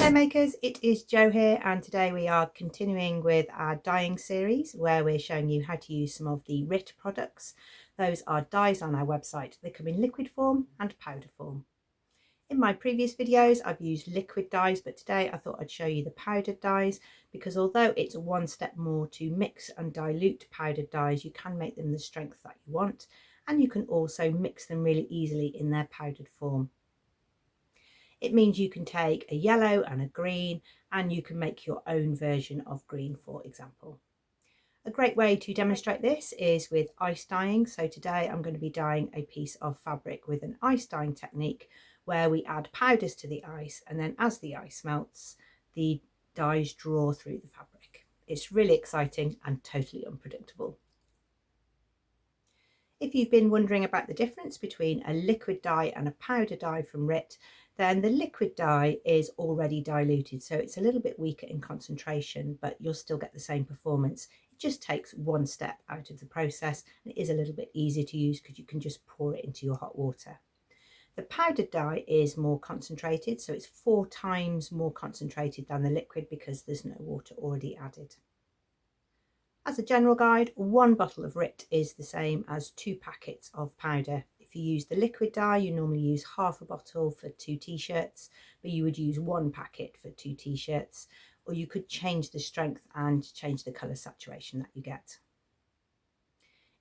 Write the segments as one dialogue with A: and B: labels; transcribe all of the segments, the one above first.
A: Hello makers, it is Jo here, and today we are continuing with our dyeing series where we're showing you how to use some of the RIT products. Those are dyes on our website. They come in liquid form and powder form. In my previous videos I've used liquid dyes, but today I thought I'd show you the powdered dyes, because although it's one step more to mix and dilute powdered dyes, you can make them the strength that you want, and you can also mix them really easily in their powdered form. It means you can take a yellow and a green and you can make your own version of green, for example. A great way to demonstrate this is with ice dyeing. So today I'm going to be dyeing a piece of fabric with an ice dyeing technique where we add powders to the ice, and then as the ice melts, the dyes draw through the fabric. It's really exciting and totally unpredictable. If you've been wondering about the difference between a liquid dye and a powder dye from RIT, then the liquid dye is already diluted, so it's a little bit weaker in concentration, but you'll still get the same performance. It just takes one step out of the process, and it is a little bit easier to use because you can just pour it into your hot water. The powdered dye is more concentrated, so it's 4 times more concentrated than the liquid because there's no water already added. As a general guide, 1 bottle of RIT is the same as 2 packets of powder. If you use the liquid dye, you normally use half a bottle for 2 t-shirts, but you would use 1 packet for 2 t-shirts, or you could change the strength and change the colour saturation that you get.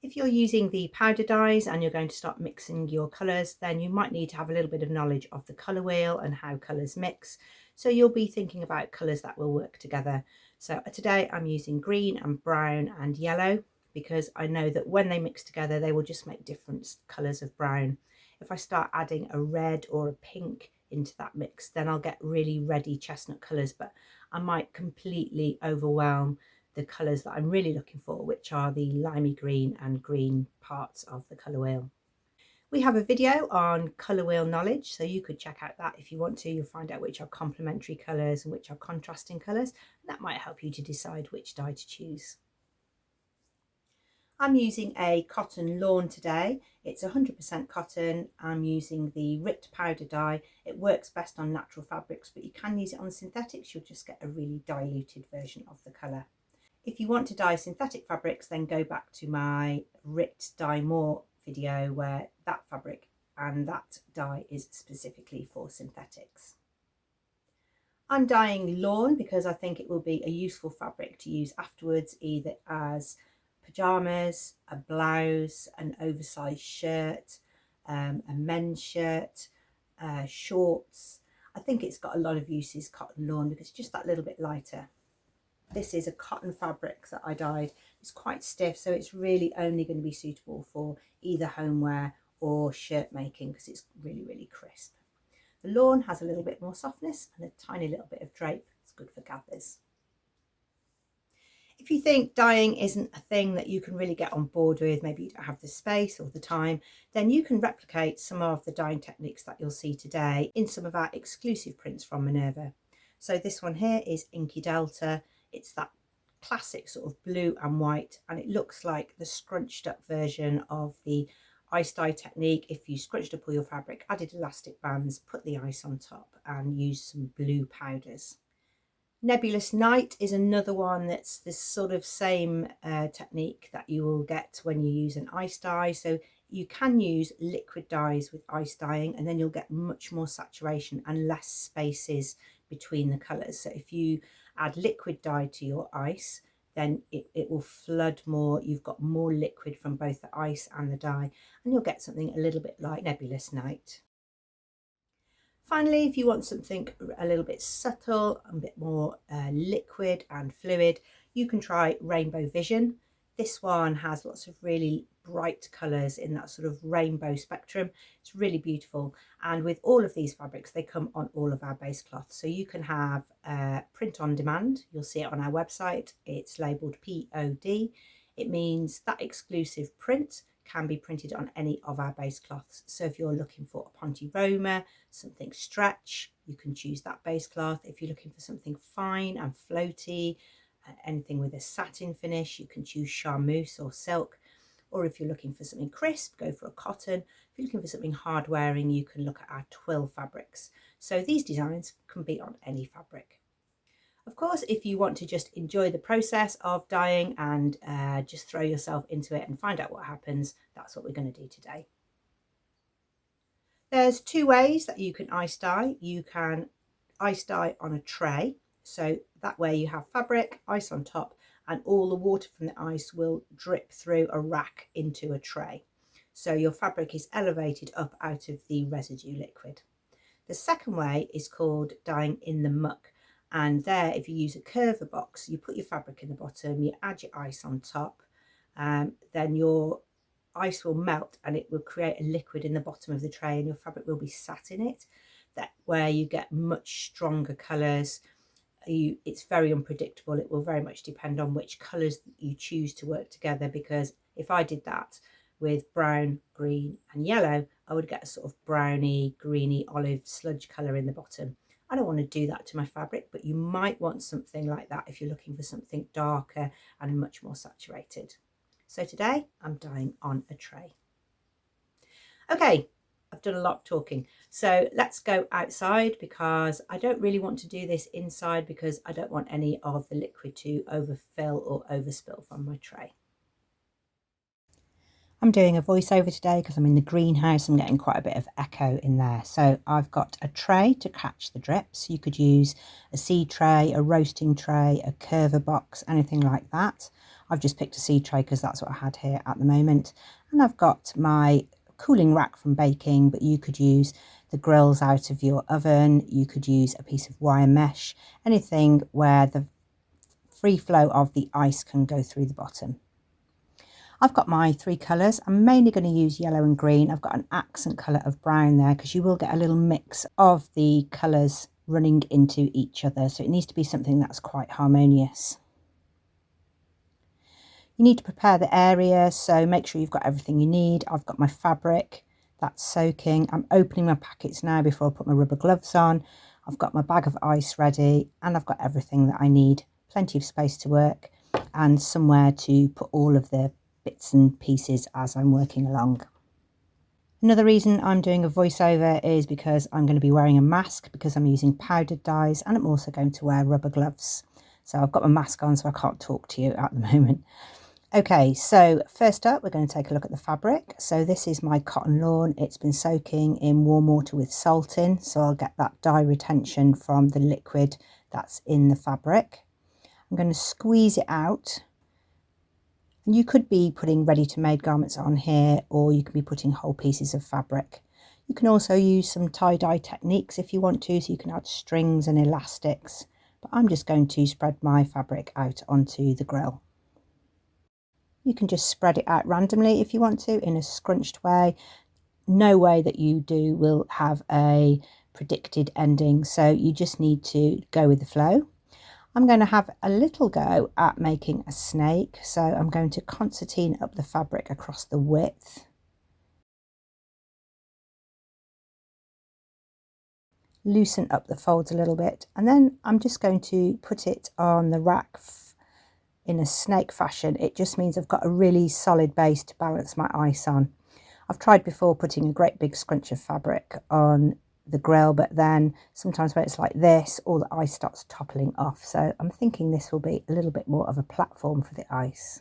A: If you're using the powder dyes and you're going to start mixing your colours, then you might need to have a little bit of knowledge of the colour wheel and how colours mix. So you'll be thinking about colours that will work together. So today I'm using green and brown and yellow because I know that when they mix together they will just make different colours of brown. If I start adding a red or a pink into that mix, then I'll get really reddy chestnut colours, but I might completely overwhelm the colours that I'm really looking for, which are the limey green and green parts of the colour wheel. We have a video on colour wheel knowledge, so you could check out that if you want to. You'll find out which are complementary colours and which are contrasting colours. That might help you to decide which dye to choose. I'm using a cotton lawn today. It's 100% cotton. I'm using the RIT powder dye. It works best on natural fabrics, but you can use it on synthetics. You'll just get a really diluted version of the colour. If you want to dye synthetic fabrics, then go back to my RIT Dye More video where that fabric and that dye is specifically for synthetics. I'm dyeing lawn because I think it will be a useful fabric to use afterwards, either as pyjamas, a blouse, an oversized shirt, a men's shirt, shorts. I think it's got a lot of uses, cotton lawn, because it's just that little bit lighter. This is a cotton fabric that I dyed. It's quite stiff, so it's really only going to be suitable for either homeware or shirt making because it's really, really crisp. The lawn has a little bit more softness and a tiny little bit of drape. It's good for gathers. If you think dyeing isn't a thing that you can really get on board with, maybe you don't have the space or the time, then you can replicate some of the dyeing techniques that you'll see today in some of our exclusive prints from Minerva. So this one here is Inky Delta. It's that classic sort of blue and white, and it looks like the scrunched up version of the ice dye technique. If you scrunched up all your fabric, added elastic bands, put the ice on top and used some blue powders. Nebulous Night is another one that's this sort of same technique that you will get when you use an ice dye. So you can use liquid dyes with ice dyeing, and then you'll get much more saturation and less spaces between the colours. So if you add liquid dye to your ice, then it will flood more. You've got more liquid from both the ice and the dye, and you'll get something a little bit like Nebulous Night. Finally, if you want something a little bit subtle, a bit more liquid and fluid, you can try Rainbow Vision. This one has lots of really bright colours in that sort of rainbow spectrum. It's really beautiful, and with all of these fabrics they come on all of our base cloths, so you can have print on demand. You'll see it on our website. It's labelled POD. It means that exclusive print can be printed on any of our base cloths. So if you're looking for a Ponte Roma, something stretch, you can choose that base cloth. If you're looking for something fine and floaty, anything with a satin finish, you can choose charmeuse or silk. or if you're looking for something crisp, go for a cotton. If you're looking for something hard wearing, you can look at our twill fabrics. So these designs can be on any fabric. Of course, if you want to just enjoy the process of dyeing and just throw yourself into it and find out what happens, that's what we're going to do today. There's two ways that you can ice dye. You can ice dye on a tray, so that way you have fabric, ice on top, and all the water from the ice will drip through a rack into a tray. So your fabric is elevated up out of the residue liquid. The second way is called dyeing in the muck. And there, if you use a curver box, you put your fabric in the bottom, you add your ice on top, then your ice will melt and it will create a liquid in the bottom of the tray and your fabric will be sat in it. That where you get much stronger colours. It's very unpredictable. It will very much depend on which colours you choose to work together, because if I did that with brown, green and yellow, I would get a sort of browny, greeny, olive sludge colour in the bottom. I don't want to do that to my fabric, but you might want something like that if you're looking for something darker and much more saturated. So today I'm dyeing on a tray. Okay, I've done a lot of talking. So let's go outside, because I don't really want to do this inside because I don't want any of the liquid to overfill or overspill from my tray. I'm doing a voiceover today because I'm in the greenhouse. I'm getting quite a bit of echo in there. So I've got a tray to catch the drips. You could use a seed tray, a roasting tray, a curver box, anything like that. I've just picked a seed tray because that's what I had here at the moment. And I've got my cooling rack from baking, but you could use the grills out of your oven. You could use a piece of wire mesh, anything where the free flow of the ice can go through the bottom. I've got my three colours. I'm mainly going to use yellow and green. I've got an accent colour of brown there because you will get a little mix of the colours running into each other. So it needs to be something that's quite harmonious. You need to prepare the area, so make sure you've got everything you need. I've got my fabric that's soaking. I'm opening my packets now before I put my rubber gloves on. I've got my bag of ice ready and I've got everything that I need. Plenty of space to work and somewhere to put all of the bits and pieces as I'm working along. Another reason I'm doing a voiceover is because I'm going to be wearing a mask because I'm using powdered dyes, and I'm also going to wear rubber gloves. So I've got my mask on so I can't talk to you at the moment. Okay, so first up we're going to take a look at the fabric. So this is my cotton lawn. It's been soaking in warm water with salt in, so I'll get that dye retention from the liquid that's in the fabric. I'm going to squeeze it out. And you could be putting ready-to-made garments on here, or you can be putting whole pieces of fabric. You can also use some tie-dye techniques if you want to, so you can add strings and elastics. But I'm just going to spread my fabric out onto the grill. You can just spread it out randomly if you want to, in a scrunched way. No way that you do will have a predicted ending, so you just need to go with the flow. I'm going to have a little go at making a snake, so I'm going to concertina up the fabric across the width. Loosen up the folds a little bit, and then I'm just going to put it on the rack in a snake fashion. It just means I've got a really solid base to balance my ice on. I've tried before putting a great big scrunch of fabric on the grill, but then sometimes when it's like this, all the ice starts toppling off. So I'm thinking this will be a little bit more of a platform for the ice.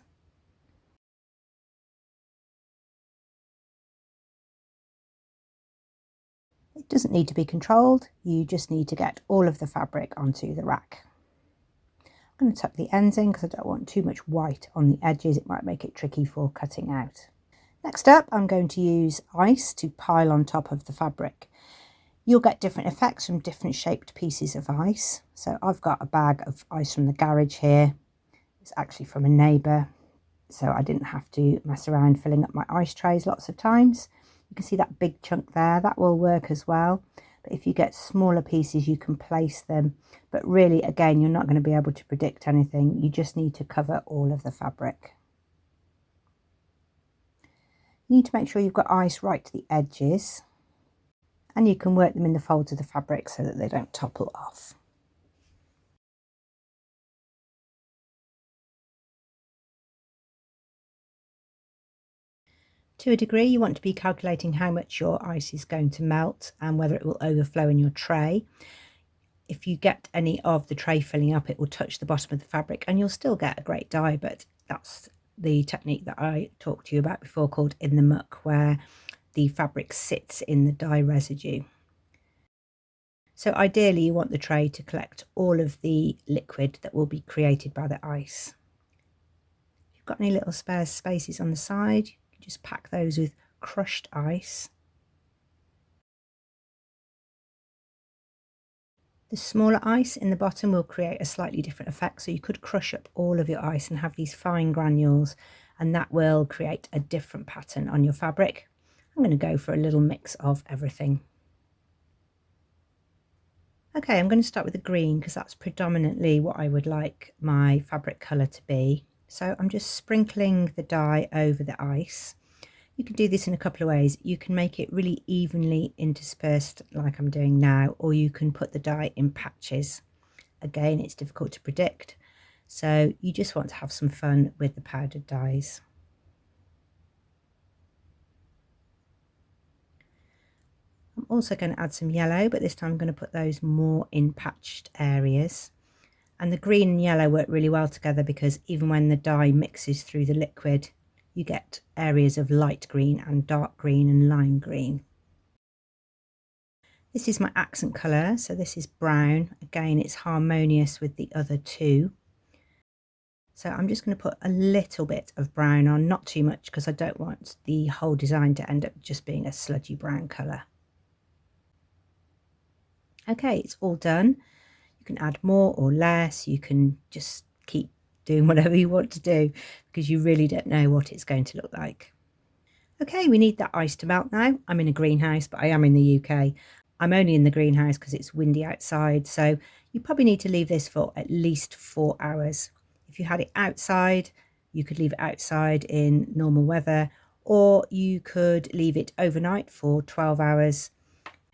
A: It doesn't need to be controlled. You just need to get all of the fabric onto the rack. I'm going to tuck the ends in because I don't want too much white on the edges. It might make it tricky for cutting out. Next up, I'm going to use ice to pile on top of the fabric. You'll get different effects from different shaped pieces of ice. So I've got a bag of ice from the garage here. It's actually from a neighbour, so I didn't have to mess around filling up my ice trays lots of times. You can see that big chunk there, that will work as well. But if you get smaller pieces, you can place them. But really, again, you're not going to be able to predict anything. You just need to cover all of the fabric. You need to make sure you've got ice right to the edges. And you can work them in the folds of the fabric so that they don't topple off. To a degree, you want to be calculating how much your ice is going to melt and whether it will overflow in your tray. If you get any of the tray filling up, it will touch the bottom of the fabric and you'll still get a great dye, but that's the technique that I talked to you about before, called in the muck, where the fabric sits in the dye residue. So ideally you want the tray to collect all of the liquid that will be created by the ice. If you've got any little spare spaces on the side, you can just pack those with crushed ice. The smaller ice in the bottom will create a slightly different effect, so you could crush up all of your ice and have these fine granules, and that will create a different pattern on your fabric. I'm going to go for a little mix of everything. Okay, I'm going to start with the green because that's predominantly what I would like my fabric colour to be. So I'm just sprinkling the dye over the ice. You can do this in a couple of ways. You can make it really evenly interspersed like I'm doing now, or you can put the dye in patches. Again, it's difficult to predict, so you just want to have some fun with the powdered dyes. I'm also going to add some yellow, but this time I'm going to put those more in patched areas. And the green and yellow work really well together because even when the dye mixes through the liquid, you get areas of light green and dark green and lime green. This is my accent colour, so this is brown. Again, it's harmonious with the other two. So I'm just going to put a little bit of brown on, not too much, because I don't want the whole design to end up just being a sludgy brown colour. Okay, it's all done. You can add more or less. You can just keep doing whatever you want to do because you really don't know what it's going to look like. Okay, we need that ice to melt now. I'm in a greenhouse, but I am in the UK. I'm only in the greenhouse because it's windy outside, so you probably need to leave this for at least 4 hours. If you had it outside, you could leave it outside in normal weather, or you could leave it overnight for 12 hours.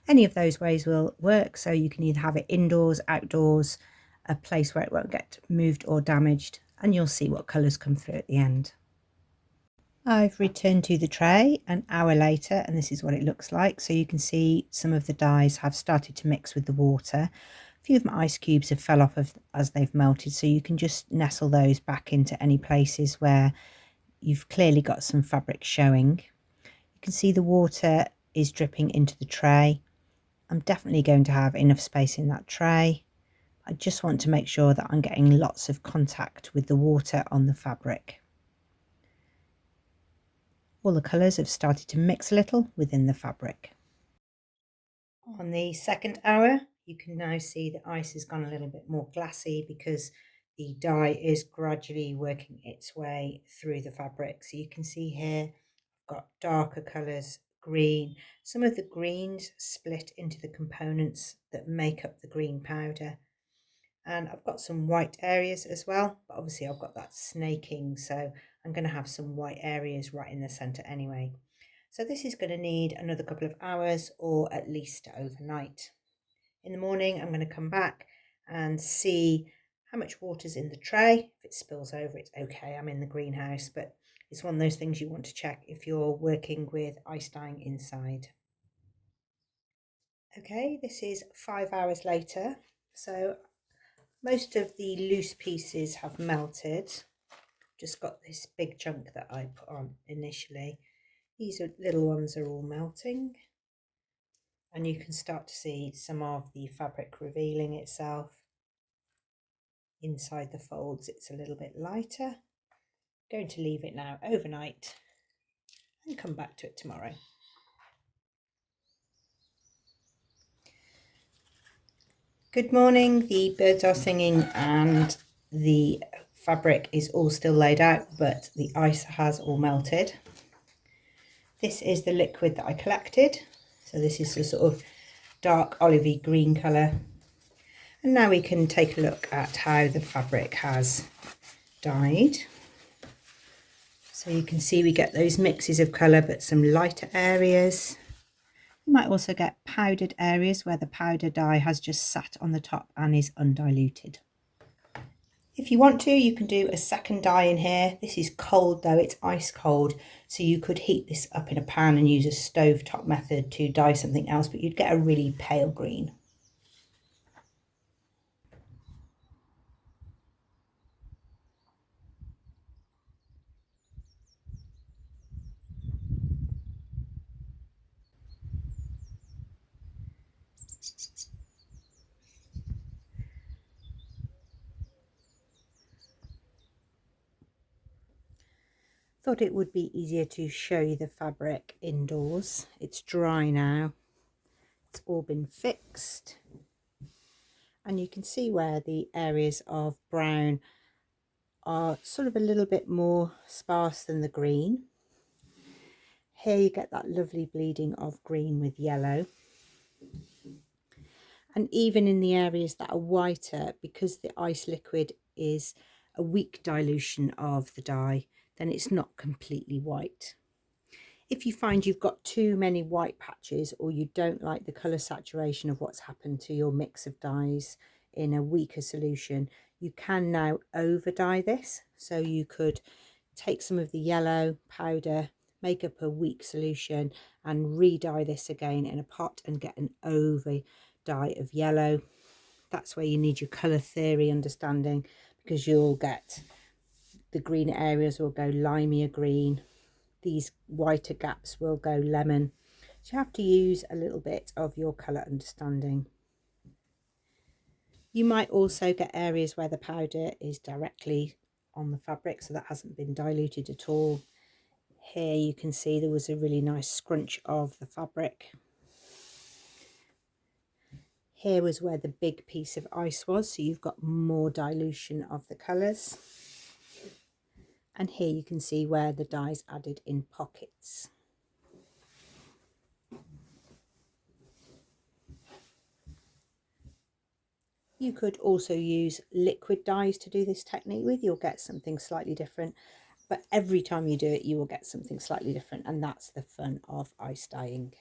A: Any of those ways will work, so you can either have it indoors, outdoors, a place where it won't get moved or damaged, and you'll see what colours come through at the end. I've returned to the tray an hour later and this is what it looks like. So you can see some of the dyes have started to mix with the water. A few of my ice cubes have fell off as they've melted, so you can just nestle those back into any places where you've clearly got some fabric showing. You can see the water is dripping into the tray. I'm definitely going to have enough space in that tray. I just want to make sure that I'm getting lots of contact with the water on the fabric. All the colours have started to mix a little within the fabric. On the second hour, you can now see the ice has gone a little bit more glassy because the dye is gradually working its way through the fabric. So you can see here, I've got darker colours, green. Some of the greens split into the components that make up the green powder. And I've got some white areas as well, but obviously I've got that snaking, so I'm going to have some white areas right in the centre anyway. So this is going to need another couple of hours or at least overnight. In the morning I'm going to come back and see how much water's in the tray. If it spills over, it's okay, I'm in the greenhouse, but it's one of those things you want to check if you're working with ice dyeing inside. Okay, this is 5 hours later, so most of the loose pieces have melted. Just got this big chunk that I put on initially. These little ones are all melting. And you can start to see some of the fabric revealing itself. Inside the folds, it's a little bit lighter. I'm going to leave it now overnight and come back to it tomorrow. Good morning, the birds are singing and the fabric is all still laid out, but the ice has all melted. This is the liquid that I collected. So this is a sort of dark olivey green colour. And now we can take a look at how the fabric has dyed. So you can see we get those mixes of colour, but some lighter areas. You might also get powdered areas where the powder dye has just sat on the top and is undiluted. If you want to, you can do a second dye in here. This is cold though, it's ice cold. So you could heat this up in a pan and use a stovetop method to dye something else, but you'd get a really pale green. Thought it would be easier to show you the fabric indoors. It's dry now. It's all been fixed. And you can see where the areas of brown are sort of a little bit more sparse than the green. Here you get that lovely bleeding of green with yellow. And even in the areas that are whiter, because the ice liquid is a weak dilution of the dye, then it's not completely white. If you find you've got too many white patches, or you don't like the colour saturation of what's happened to your mix of dyes in a weaker solution, you can now over dye this. So you could take some of the yellow powder, make up a weak solution and re-dye this again in a pot and get an over dye of yellow. That's where you need your colour theory understanding, because you'll get the green areas will go limier green, these whiter gaps will go lemon. So you have to use a little bit of your colour understanding. You might also get areas where the powder is directly on the fabric, so that hasn't been diluted at all. Here you can see there was a really nice scrunch of the fabric. Here was where the big piece of ice was, so you've got more dilution of the colours. And here you can see where the dye's added in pockets. You could also use liquid dyes to do this technique with. You'll get something slightly different, but every time you do it, you will get something slightly different, and that's the fun of ice dyeing.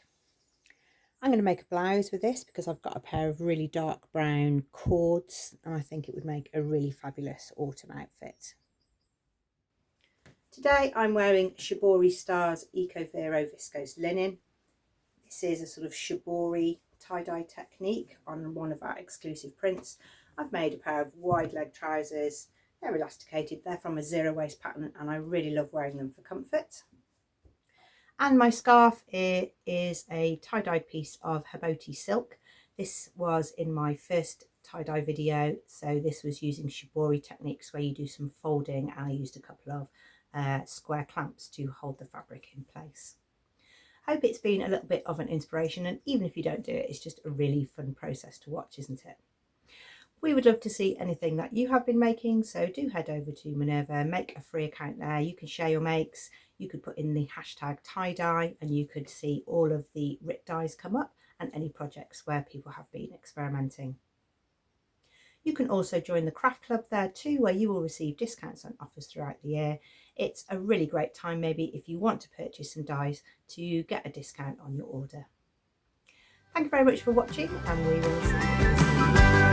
A: I'm going to make a blouse with this because I've got a pair of really dark brown cords, and I think it would make a really fabulous autumn outfit. Today I'm wearing Shibori Stars Eco Vero Viscose Linen. This is a sort of shibori tie-dye technique on one of our exclusive prints. I've made a pair of wide leg trousers. They're elasticated, they're from a zero waist pattern, and I really love wearing them for comfort. And my scarf is a tie-dyed piece of Haboti silk. This was in my first tie-dye video, so this was using shibori techniques where you do some folding, and I used a couple of square clamps to hold the fabric in place. Hope it's been a little bit of an inspiration, and even if you don't do it, it's just a really fun process to watch, isn't it? We would love to see anything that you have been making, so do head over to Minerva, make a free account there. You can share your makes, you could put in the hashtag tie-dye, and you could see all of the RIT dyes come up and any projects where people have been experimenting. You can also join the craft club there too, where you will receive discounts on offers throughout the year. It's a really great time, maybe if you want to purchase some dyes, to get a discount on your order. Thank you very much for watching, and we will see you soon.